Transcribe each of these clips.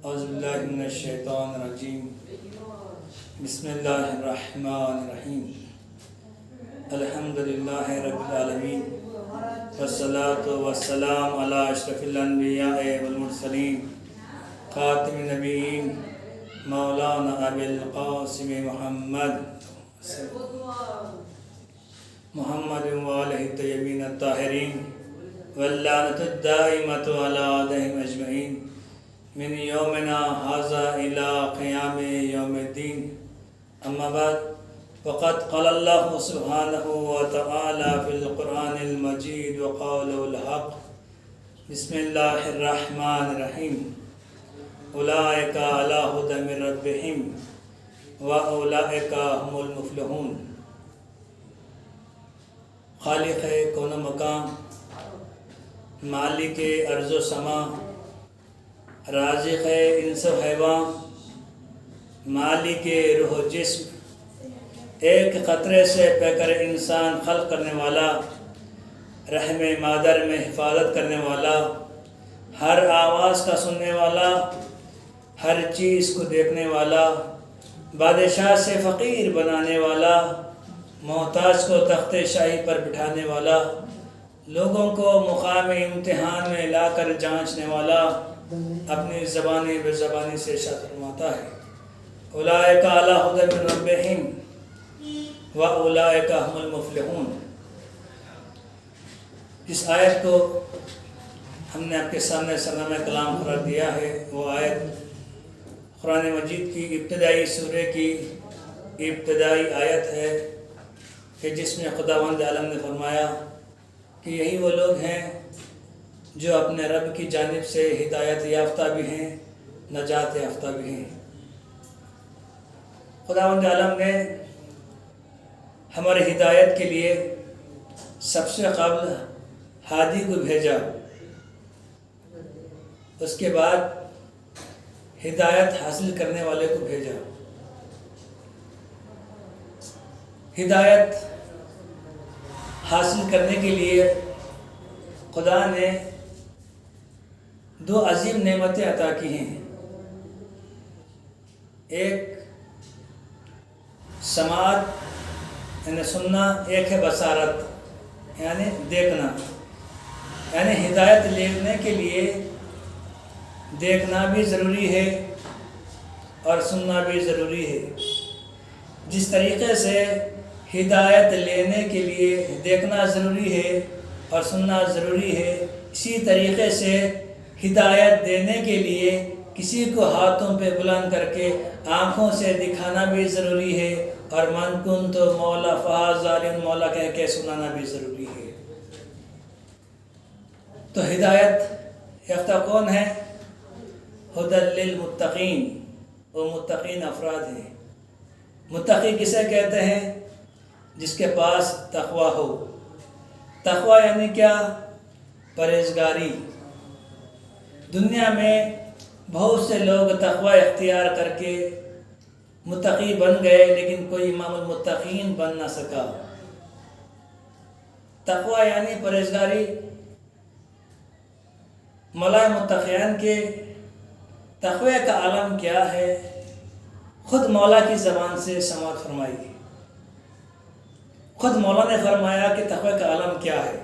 اعوذ باللہ من الشیطان الرجیم بسم اللہ الرحمن الرحیم الحمدللہ رب العالمین والصلاة والسلام علی اشرف الانبیاء والمرسلین خاتم النبیین مولانا ابی القاسم محمد وآلہ الطیبین الطاہرین واللعنۃ الدائمۃ علی اعدائہم اجمعین من یومنا ھذا الی قیام یوم الدین اما بعد وقد قال اللہ سبحانہ وتعالی فی القرآن المجید وقوله الحق بسم اللہ الرحمن الرحیم اولئک علی ھدی من ربہم واولئک ھم المفلحون۔ خالق کون و مکان، مالک ارض و سما، رازق انس و حیوان، مالک روح و جسم، ایک قطرے سے پیکر انسان خلق کرنے والا، رحم مادر میں حفاظت کرنے والا، ہر آواز کا سننے والا، ہر چیز کو دیکھنے والا، بادشاہ سے فقیر بنانے والا، محتاج کو تخت شاہی پر بٹھانے والا، لوگوں کو مقام امتحان میں لا کر جانچنے والا، اپنی زبانی بے زبانی سے ارشاد فرماتا ہے اولئک علی ھدی من ربہم واولئک ھم المفلحون۔ اس آیت کو ہم نے آپ کے سامنے سرنامہ کلام قرار دیا ہے۔ وہ آیت قرآن مجید کی ابتدائی سورہ کی ابتدائی آیت ہے کہ جس میں خداوند عالم نے فرمایا کہ یہی وہ لوگ ہیں جو اپنے رب کی جانب سے ہدایت یافتہ بھی ہیں، نجات یافتہ بھی ہیں۔ خداوند عالم نے ہماری ہدایت کے لیے سب سے قبل ہادی کو بھیجا، اس کے بعد ہدایت حاصل کرنے والے کو بھیجا۔ ہدایت حاصل کرنے کے لیے خدا نے دو عظیم نعمتیں عطا کی ہیں، ایک سماعت یعنی سننا، ایک ہے بصارت یعنی دیکھنا۔ یعنی ہدایت لینے کے لیے دیکھنا بھی ضروری ہے اور سننا بھی ضروری ہے۔ جس طریقے سے ہدایت لینے کے لیے دیکھنا ضروری ہے اور سننا ضروری ہے، اسی طریقے سے ہدایت دینے کے لیے کسی کو ہاتھوں پہ بلند کر کے آنکھوں سے دکھانا بھی ضروری ہے اور من کنت مولا فہذا مولا کہہ کے سنانا بھی ضروری ہے۔ تو ہدایت یافتہ کون ہے؟ ھدی للمتقین، وہ متقین افراد ہیں۔ متقی کسے کہتے ہیں؟ جس کے پاس تقوی ہو۔ تقوی یعنی کیا؟ پرہیزگاری۔ دنیا میں بہت سے لوگ تقوی اختیار کر کے متقی بن گئے، لیکن کوئی امام المتقین بن نہ سکا۔ تقوی یعنی پرہیزگاری۔ مولا متقین کے تقوی کا عالم کیا ہے؟ خود مولا کی زبان سے سماعت فرمائی۔ خود مولا نے فرمایا کہ تقوی کا عالم کیا ہے۔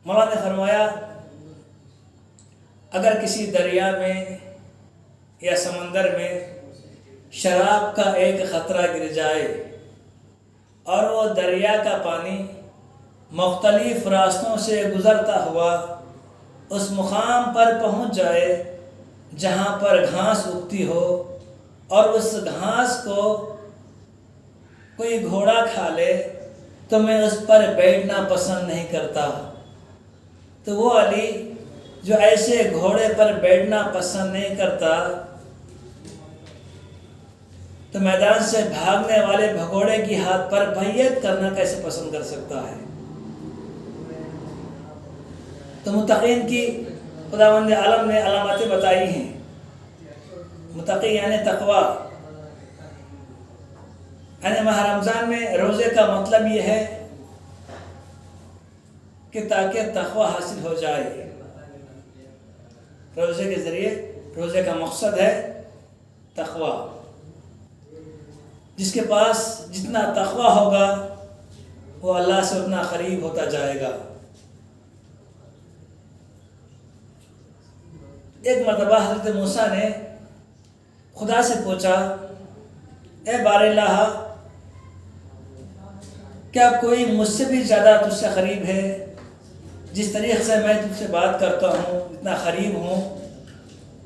مولا نے فرمایا اگر کسی دریا میں یا سمندر میں شراب کا ایک قطرہ گر جائے اور وہ دریا کا پانی مختلف راستوں سے گزرتا ہوا اس مقام پر پہنچ جائے جہاں پر گھاس اگتی ہو اور اس گھاس کو کوئی گھوڑا کھا لے تو میں اس پر بیٹھنا پسند نہیں کرتا۔ تو وہ علی جو ایسے گھوڑے پر بیٹھنا پسند نہیں کرتا تو میدان سے بھاگنے والے بھگوڑے کی ہاتھ پر بیعت کرنا کیسے پسند کر سکتا ہے؟ تو متقین کی خداوند عالم نے علامتیں بتائی ہیں۔ متقی یعنی تقوی، یعنی ماہ رمضان میں روزے کا مطلب یہ ہے کہ تاکہ تقوی حاصل ہو جائے، روزے کے ذریعے روزے کا مقصد ہے تقوی. جس کے پاس جتنا تقوی ہوگا وہ اللہ سے اتنا قریب ہوتا جائے گا. ایک مرتبہ حضرت موسیٰ نے خدا سے پوچھا، اے بار الہ، کیا کوئی مجھ سے بھی زیادہ تجھ سے قریب ہے؟ جس طریقے سے میں تجھ سے بات کرتا ہوں، اتنا قریب ہوں،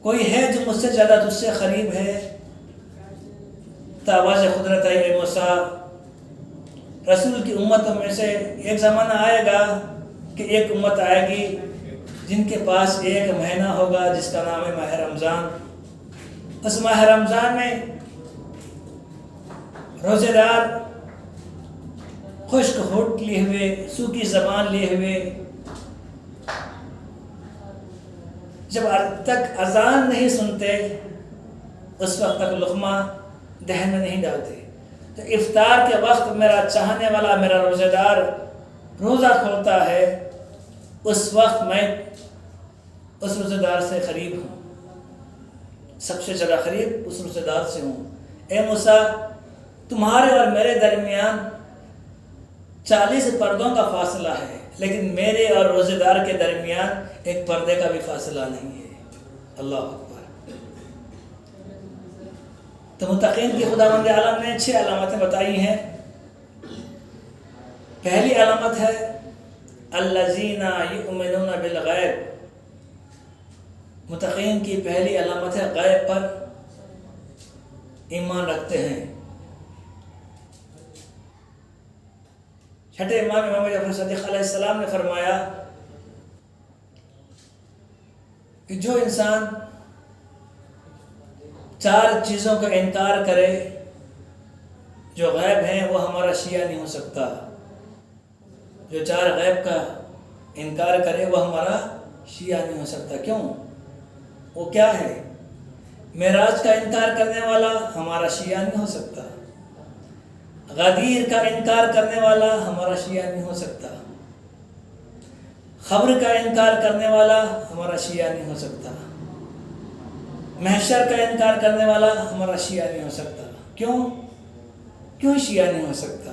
کوئی ہے جو مجھ سے زیادہ تجھ سے قریب ہے؟ تو آواز قدرت ہے، اے موسیٰ، رسول کی امتوں میں سے ایک زمانہ آئے گا کہ ایک امت آئے گی جن کے پاس ایک مہینہ ہوگا جس کا نام ہے ماہ رمضان. اس ماہ رمضان میں روزے دار خشک ہونٹ لیے ہوئے، سوکھی زبان لیے ہوئے، جب تک اذان نہیں سنتے اس وقت تک لقمہ دہن میں نہیں ڈالتے. تو افطار کے وقت میرا چاہنے والا، میرا روزہ دار روزہ کھولتا ہے، اس وقت میں اس روزہ دار سے قریب ہوں، سب سے زیادہ قریب اس روزہ دار سے ہوں. اے موسیٰ، تمہارے اور میرے درمیان 40 پردوں کا فاصلہ ہے، لیکن میرے اور روزہ دار کے درمیان ایک پردے کا بھی فاصلہ نہیں ہے. اللہ اکبر. تو متقین کی خداوند عالم نے 6 علامتیں بتائی ہیں. پہلی علامت ہے الذین یؤمنون بالغیب. متقین کی پہلی علامت ہے غیب پر ایمان رکھتے ہیں. چھٹے امام جعفر صادق علیہ السلام نے فرمایا کہ جو انسان 4 چیزوں کا انکار کرے جو غیب ہیں وہ ہمارا شیعہ نہیں ہو سکتا. جو 4 غیب کا انکار کرے وہ ہمارا شیعہ نہیں ہو سکتا. کیوں؟ وہ کیا ہے؟ معراج کا انکار کرنے والا ہمارا شیعہ نہیں ہو سکتا. غدیر کا انکار کرنے والا ہمارا شیعہ نہیں ہو سکتا. خبر کا انکار کرنے والا ہمارا شیعہ نہیں ہو سکتا. محشر کا انکار کرنے والا ہمارا شیعہ نہیں ہو سکتا. کیوں شیعہ نہیں ہو سکتا؟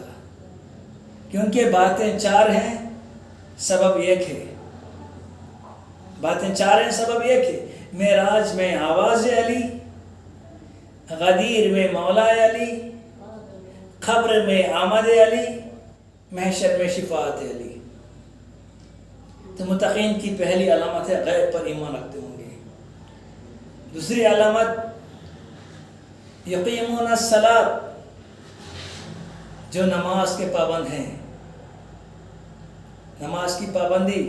کیونکہ باتیں 4 ہیں، سبب ایک ہے. باتیں 4 ہیں، سبب ایک ہے. معراج میں آواز علی، غدیر میں مولا علی، قبر میں آمد علی، محشر میں شفاعت علی. تو متقین کی پہلی علامت ہے غیب پر ایمان رکھتے ہوں گے. دوسری علامت یقیمون الصلاۃ، جو نماز کے پابند ہیں. نماز کی پابندی،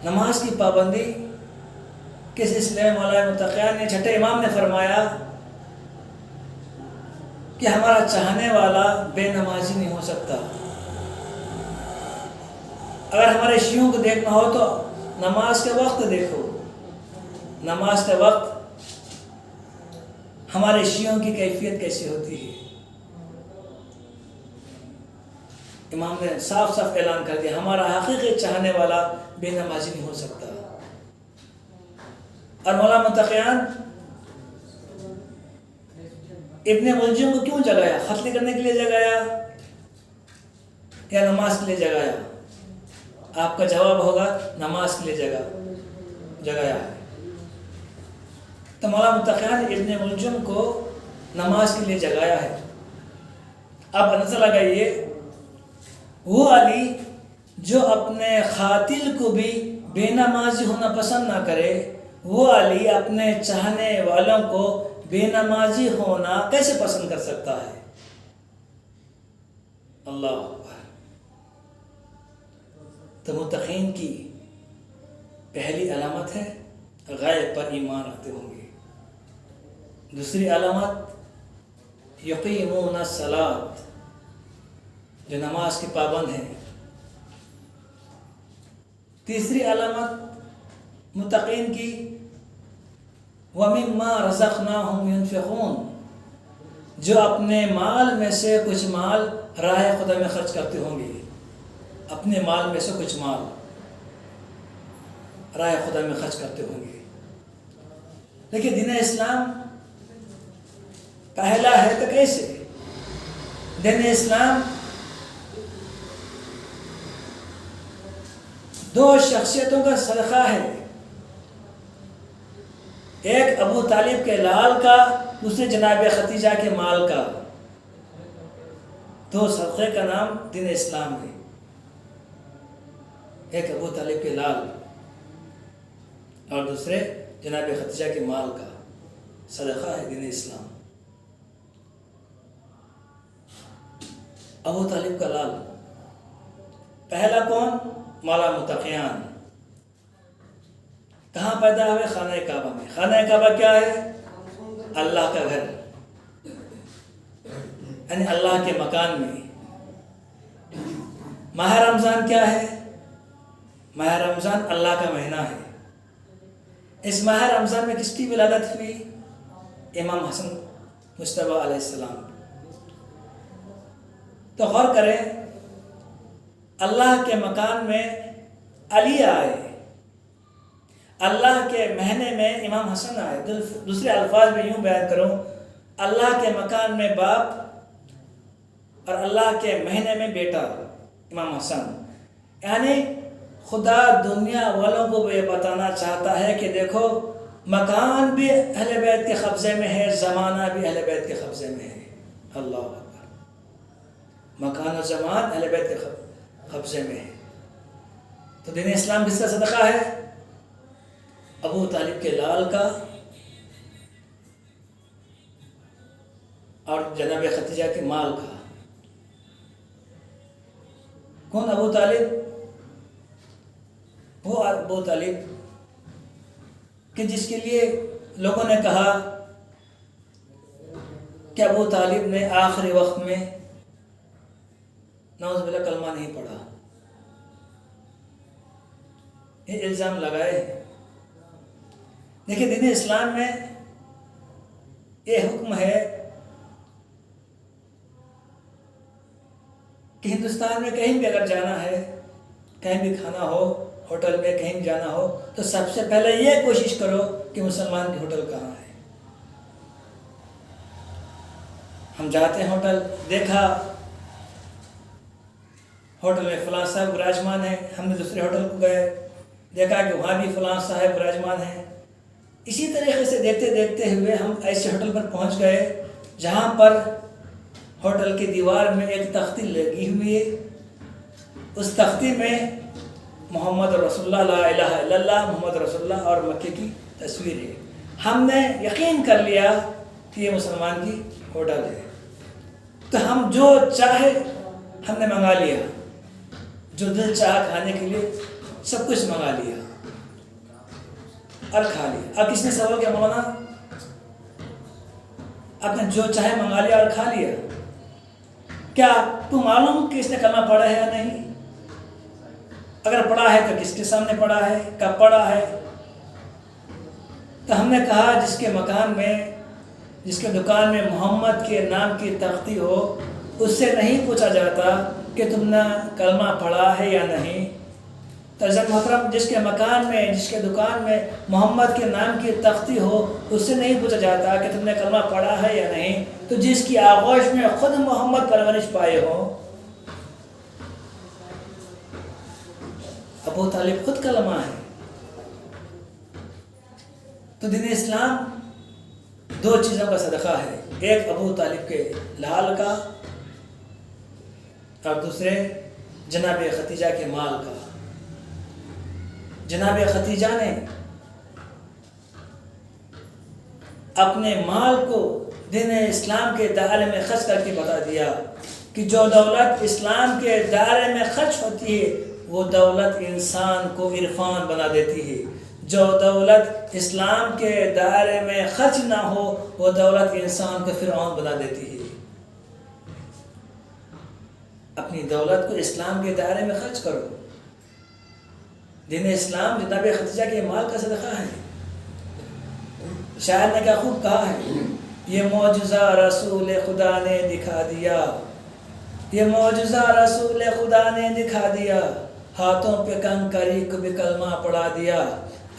نماز کی پابندی کس سلسلے میں مولا متقیان نے چھٹے امام نے فرمایا کہ ہمارا چاہنے والا بے نمازی نہیں ہو سکتا. اگر ہمارے شیعوں کو دیکھنا ہو تو نماز کے وقت دیکھو. نماز کے وقت ہمارے شیعوں کی کیفیت کیسی ہوتی ہے. امام نے صاف صاف اعلان کر دیا ہمارا حقیقی چاہنے والا بے نمازی نہیں ہو سکتا. اور مولا متقیان ابن ملجم کو کیوں جگایا؟ قتل کرنے کے لیے جگایا یا نماز کے لیے جگایا؟ آپ کا جواب ہوگا نماز کے لیے جگایا ہے. تو مولا متقیان ابن ملجم کو نماز کے لیے جگایا ہے. اب اندازہ لگائیے، وہ علی جو اپنے قاتل کو بھی بے نمازی ہونا پسند نہ کرے، وہ علی اپنے چاہنے والوں کو بے نمازی ہونا کیسے پسند کر سکتا ہے؟ اللہ اکبر. تو متقین کی پہلی علامت ہے غیب پر ایمان رکھتے ہوں گے. دوسری علامت یقیمون الصلاۃ، جو نماز کے پابند ہیں. تیسری علامت متقین کی وَمِمَّا رَزَقْنَاهُمْ يُنْفِقُونَ، جو اپنے مال میں سے کچھ مال راہ خدا میں خرچ کرتے ہوں گے. اپنے مال میں سے کچھ مال راہ خدا میں خرچ کرتے ہوں گے. لیکن دین اسلام پہلا ہے تو کیسے؟ دین اسلام دو شخصیتوں کا صدقہ ہے، ایک ابو طالب کے لال کا، دوسرے جناب ختیجہ کے مال کا. دو صدقے کا نام دین اسلام ہے. ایک ابو طالب کے لال اور دوسرے جناب ختیجہ کے مال کا صدقہ ہے دین اسلام. ابو طالب کا لال پہلا کون؟ مولا متقیان. کہاں پیدا ہوئے؟ خانہ کعبہ میں. خانہ کعبہ کیا ہے؟ اللہ کا گھر، یعنی اللہ کے مکان میں. ماہ رمضان کیا ہے؟ ماہ رمضان اللہ کا مہینہ ہے. اس ماہ رمضان میں کس کی ولادت ہوئی؟ امام حسن مجتبیٰ علیہ السلام. تو غور کریں، اللہ کے مکان میں علی آئے، اللہ کے مہینے میں امام حسن آئے. دوسرے الفاظ میں یوں بیان کروں، اللہ کے مکان میں باپ اور اللہ کے مہینے میں بیٹا امام حسن. یعنی خدا دنیا والوں کو یہ بتانا چاہتا ہے کہ دیکھو، مکان بھی اہل بیت کے قبضے میں ہے، زمانہ بھی اہل بیت کے قبضے میں ہے. اللہ اکبر. مکان و زمان اہل بیت کے قبضے میں ہے. تو دین اسلام کس کا صدقہ ہے؟ ابو طالب کے لال کا اور جناب ختیجہ کے مال کا. کون ابو طالب؟ وہ ابو طالب کہ جس کے لیے لوگوں نے کہا کہ ابو طالب نے آخری وقت میں نعوذ باللہ کلمہ نہیں پڑھا. یہ الزام لگائے. دیکھیں دین اسلام میں یہ حکم ہے کہ ہندوستان میں کہیں بھی اگر جانا ہے، کہیں بھی کھانا ہو، ہوٹل میں کہیں بھی جانا ہو، تو سب سے پہلے یہ کوشش کرو کہ مسلمان کی ہوٹل کہاں ہے. ہم جاتے ہیں ہوٹل، دیکھا ہوٹل میں فلاں صاحب براجمان ہیں، ہم نے دوسرے ہوٹل کو گئے، دیکھا کہ وہاں بھی فلاں صاحب براجمان ہیں. اسی طریقے سے دیکھتے دیکھتے ہوئے ہم ایسے ہوٹل پر پہنچ گئے جہاں پر ہوٹل کی دیوار میں ایک تختی لگی ہوئی ہے. اس تختی میں محمد رسول اللہ، لا الہ الا اللہ، محمد رسول اللہ اور مکے کی تصویر ہے. ہم نے یقین کر لیا کہ یہ مسلمان کی ہوٹل ہے. تو ہم جو چاہے ہم نے منگا لیا، جو دل چاہا کھانے کے لیے سب کچھ منگا لیا اور کھا لیا. اب کس نے سوال کیا؟ مولانا آپ نے جو چاہے منگا لیا اور کھا لیا، کیا تو معلوم کہ اس نے کلمہ پڑھا ہے یا نہیں؟ اگر پڑھا ہے تو کس کے سامنے پڑھا ہے، کب پڑھا ہے؟ تو ہم نے کہا جس کے مکان میں، جس کے دکان میں محمد کے نام کی تختی ہو، اس سے نہیں پوچھا جاتا کہ تم نے کلمہ پڑھا ہے یا نہیں. تو عزیز محترم، جس کے مکان میں، جس کے دکان میں محمد کے نام کی تختی ہو، اس سے نہیں پوچھا جاتا کہ تم نے کلمہ پڑھا ہے یا نہیں. تو جس کی آغوش میں خود محمد پرورش پائے ہو، ابو طالب خود کلمہ ہے. تو دین اسلام دو چیزوں کا صدقہ ہے، ایک ابو طالب کے لال کا اور دوسرے جناب ختیجہ کے مال کا. جناب ختیجہ نے اپنے مال کو دین اسلام کے دائرے میں خرچ کر کے بتا دیا کہ جو دولت اسلام کے دائرے میں خرچ ہوتی ہے وہ دولت انسان کو عرفان بنا دیتی ہے. جو دولت اسلام کے دائرے میں خرچ نہ ہو وہ دولت انسان کو فرعون بنا دیتی ہے. اپنی دولت کو اسلام کے دائرے میں خرچ کرو. دین اسلام جناب ختیجہ کے مال کا صدقہ ہے. شاعر نے کیا خوب کہا ہے، یہ معجزہ رسول خدا نے دکھا دیا، یہ معجزہ رسول خدا نے دکھا دیا، ہاتھوں پہ کنکری کو بھی کلمہ پڑھا دیا،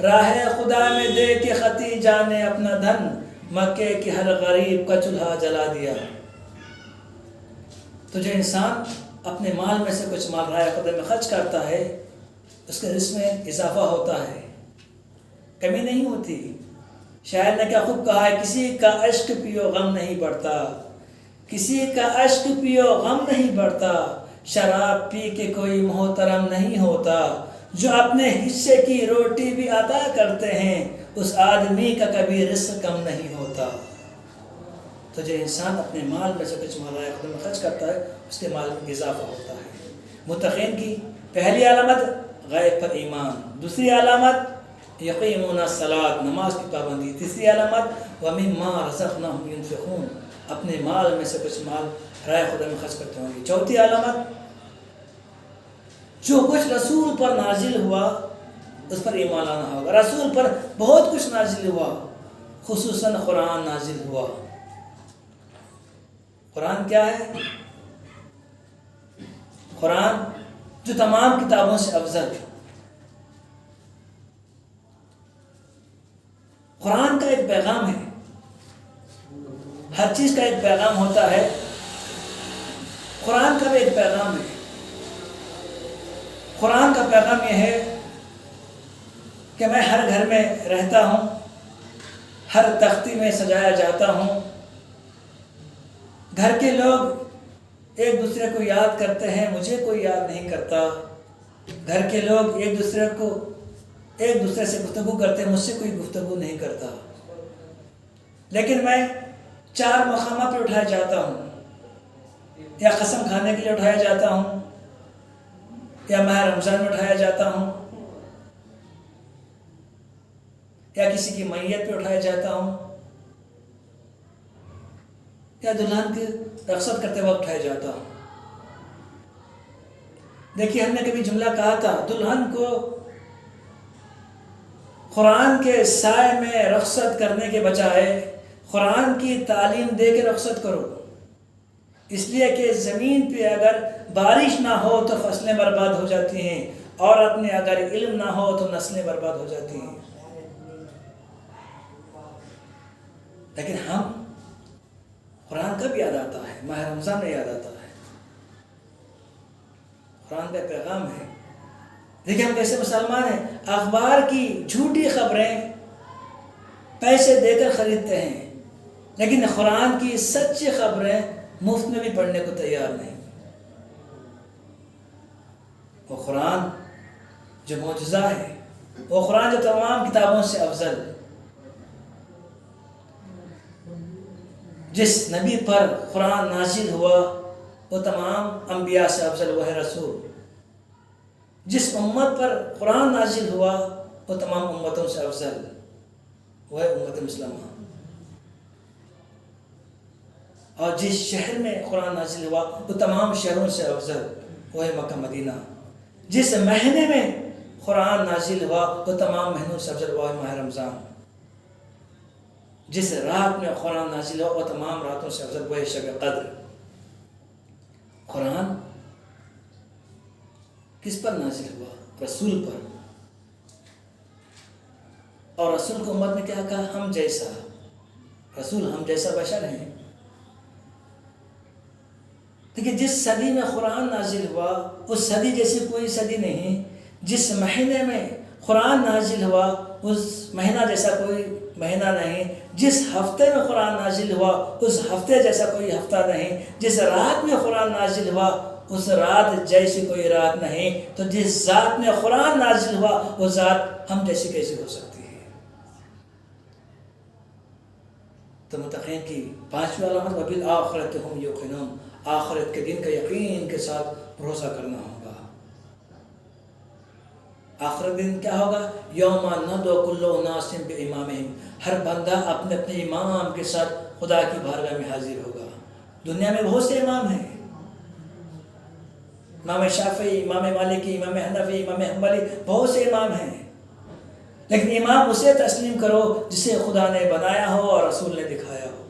راہ خدا میں دے کے خطی جانے اپنا دھن، مکے کی ہر غریب کا چولہا جلا دیا۔ تو جو انسان اپنے مال میں سے کچھ مال راہ خدا میں خرچ کرتا ہے، اس کے رزق میں اضافہ ہوتا ہے، کمی نہیں ہوتی۔ شاعر نے کیا خوب کہا ہے، کسی کا اشک پیو غم نہیں بڑھتا، کسی کا اشک پیو غم نہیں بڑھتا، شراب پی کے کوئی محترم نہیں ہوتا، جو اپنے حصے کی روٹی بھی عطا کرتے ہیں، اس آدمی کا کبھی رزق کم نہیں ہوتا۔ تو جو انسان اپنے مال میں سے کچھ مال راہ خدا میں خرچ کرتا ہے، اس کے مال میں اضافہ ہوتا ہے۔ متقین کی پہلی علامت غیب پر ایمان، دوسری علامت یقیمون الصلاۃ، نماز کی پابندی، تیسری علامت ومما رزقناہم ینفقون، اپنے مال میں سے کچھ مال راہ خدا میں خرچ کرتے ہوں گے، چوتھی علامت جو کچھ رسول پر نازل ہوا اس پر ایمان لانا ہوگا۔ رسول پر بہت کچھ نازل ہوا، خصوصاً قرآن نازل ہوا۔ قرآن کیا ہے؟ قرآن جو تمام کتابوں سے افضل ہے۔ قرآن کا ایک پیغام ہے، ہر چیز کا ایک پیغام ہوتا ہے، قرآن کا بھی ایک پیغام ہے۔ قرآن کا پیغام یہ ہے کہ میں ہر گھر میں رہتا ہوں، ہر تختی میں سجایا جاتا ہوں، گھر کے لوگ ایک دوسرے کو یاد کرتے ہیں، مجھے کوئی یاد نہیں کرتا، گھر کے لوگ ایک دوسرے سے گفتگو کرتے ہیں، مجھ سے کوئی گفتگو نہیں کرتا، لیکن میں 4 مقامات پہ اٹھایا جاتا ہوں، یا قسم کھانے کے لیے اٹھایا جاتا ہوں، یا ماہ رمضان میں اٹھایا جاتا ہوں، یا کسی کی میت پہ اٹھایا جاتا ہوں، یا دلہن کی رخصت کرتے وقت اٹھایا جاتا ہوں۔ دیکھیے، ہم نے کبھی جملہ کہا تھا، دلہن کو قرآن کے سائے میں رخصت کرنے کے بجائے قرآن کی تعلیم دے کے رخصت کرو، اس لیے کہ زمین پہ اگر بارش نہ ہو تو فصلیں برباد ہو جاتی ہیں، اور اپنے اگر علم نہ ہو تو نسلیں برباد ہو جاتی ہیں۔ لیکن ہم قرآن کب یاد آتا ہے؟ ماہ رمضان میں یاد آتا ہے۔ قرآن کا پیغام ہے۔ دیکھیں ہم کیسے مسلمان ہیں، اخبار کی جھوٹی خبریں پیسے دے کر خریدتے ہیں، لیکن قرآن کی سچی خبریں مفت میں بھی پڑھنے کو تیار نہیں۔ وہ قرآن جو معجزہ ہے، وہ قرآن جو تمام کتابوں سے افضل، جس نبی پر قرآن نازل ہوا وہ تمام انبیاء سے افضل، وہ ہے رسول۔ جس امت پر قرآن نازل ہوا وہ تمام امتوں سے افضل، وہ ہے امت مسلمہ۔ اور جس شہر میں قرآن نازل ہوا وہ تمام شہروں سے افضل، وہ ہے مکہ مدینہ۔ جس مہینے میں قرآن نازل ہوا وہ تمام مہینوں سے افضل، وہ ہے ماہ رمضان۔ جس رات میں قرآن نازل ہوا وہ تمام راتوں سے افضل، وہ ہے شب قدر۔ قرآن کس پر نازل ہوا؟ رسول پر۔ اور رسول کو امت نے کیا کہا؟ ہم جیسا رسول، ہم جیسا بشر ہیں۔ دیکھیے، جس صدی میں قرآن نازل ہوا اس صدی جیسی کوئی صدی نہیں، جس مہینے میں قرآن نازل ہوا اس مہینہ جیسا کوئی مہینہ نہیں، جس ہفتے میں قرآن نازل ہوا اس ہفتے جیسا کوئی ہفتہ نہیں، جس رات میں قرآن نازل ہوا اس رات جیسی کوئی رات نہیں، تو جس ذات میں قرآن نازل ہوا وہ ذات ہم جیسی کیسی ہو سکتی ہے؟ تو متقین کی 5ویں علامت وبالآخرۃ ھم یوقنون، آخرت کے دن کا یقین کے ساتھ بھروسہ کرنا ہوگا۔ آخرت دن کیا ہوگا؟ یوم ندعو کل اناس بامامہم، ہر بندہ اپنے اپنے امام کے ساتھ خدا کی بارگاہ میں حاضر ہوگا۔ دنیا میں بہت سے امام ہیں، امام شافعی، امام مالکی، امام حنفی، امام حنبلی، بہت سے امام ہیں، لیکن امام اسے تسلیم کرو جسے خدا نے بنایا ہو اور رسول نے دکھایا ہو۔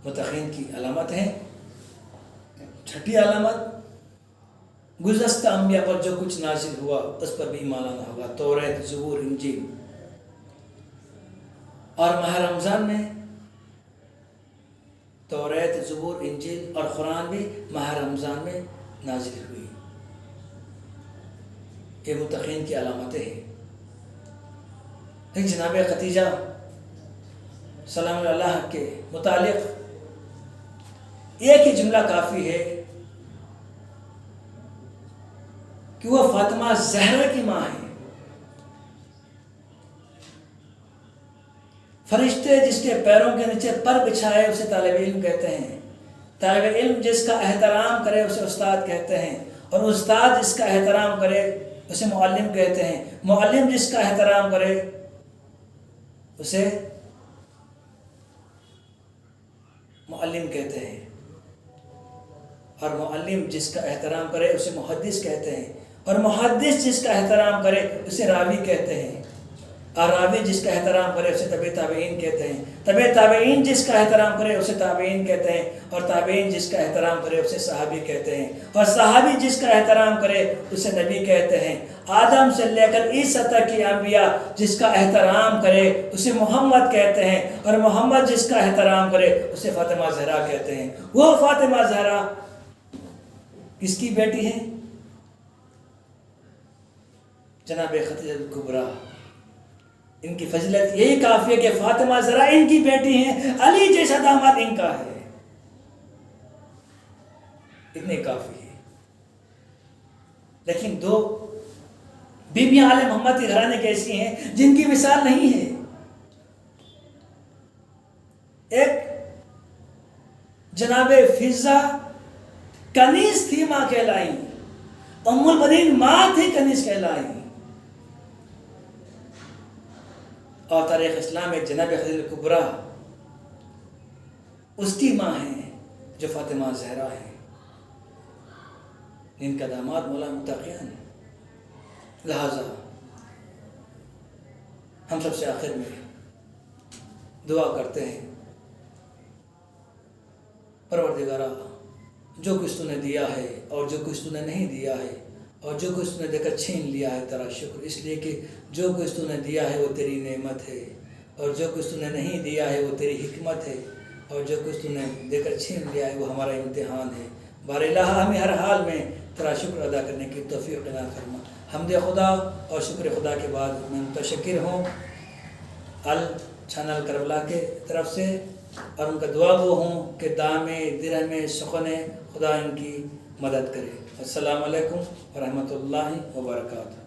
متقین کی علامت ہیں چھٹی علامت گزشتہ انبیاء پر جو کچھ نازل ہوا اس پر بھی ایمان لانا ہوگا، توریت، زبور، انجیل. اور ماہ رمضان میں توریت، زبور، انجیل اور قرآن بھی ماہ رمضان میں نازل ہوئی. یہ متقین کی علامتیں ہیں. لیکن جناب خدیجہ سلام اللہ کے متعلق ایک ہی جملہ کافی ہے کہ وہ فاطمہ زہرا کی ماں ہے. فرشتے جس کے پیروں کے نیچے پر بچھائے اسے طالب علم کہتے ہیں. طالب علم جس کا احترام کرے اسے استاد کہتے ہیں. اور استاد جس کا احترام کرے اسے معلم کہتے ہیں. معلم جس کا احترام کرے اسے معلم کہتے ہیں. اور معلم جس کا احترام کرے اسے محدث کہتے ہیں. اور محدث جس کا احترام کرے اسے راوی کہتے ہیں. اور راوی جس کا احترام کرے اسے تبع تابعین کہتے ہیں. تبع تابعین جس کا احترام کرے اسے تابعین کہتے ہیں. اور تابعین جس کا احترام کرے اسے صحابی کہتے ہیں. اور صحابی جس کا احترام کرے اسے نبی کہتے ہیں. آدم سے لے کر عیسیٰ تک کی انبیاء جس کا احترام کرے اسے محمد کہتے ہیں. اور محمد جس کا احترام کرے اسے فاطمہ زہرا کہتے ہیں. وہ فاطمہ زہرا کس کی بیٹی ہے؟ جناب خدیجہ کبریٰ. ان کی فضیلت یہی کافی ہے کہ فاطمہ زہرا ان کی بیٹی ہیں، علی جیسا داماد ان کا ہے. اتنے کافی ہے. لیکن دو بیویاں آل محمد کے گھرانے کی ایسی ہیں جن کی مثال نہیں ہے. ایک جناب فضہ کنیز تھی، ماں کہلائی. ام البنین ماں تھی، کنیز کہلائی. اور تاریخ اسلام میں جناب خدیجہ کبریٰ اس کی ماں ہیں جو فاطمہ زہرا ہے، جن کا داماد مولا متقیان. لہذا ہم سب سے آخر میں دعا کرتے ہیں، پروردگارا جو کچھ تو نے دیا ہے اور جو کچھ تو نے نہیں دیا ہے اور جو کچھ تو نے دے کر چھین لیا ہے تیرا شکر، اس لیے کہ جو کچھ تو نے دیا ہے وہ تیری نعمت ہے اور جو کچھ تو نے نہیں دیا ہے وہ تیری حکمت ہے اور جو کچھ تو نے دے کر چھین لیا ہے وہ ہمارا امتحان ہے. بار الہ ہمیں ہر حال میں تیرا شکر ادا کرنے کی توفیق عطا فرما. حمد خدا اور شکر خدا کے بعد میں متشکر ہوں چینل کربلا کے طرف سے اور ان کا دعا گو ہوں کہ دامے درہمے سخنے خدا ان کی مدد کرے. السلام علیکم ورحمۃ اللہ وبرکاتہ.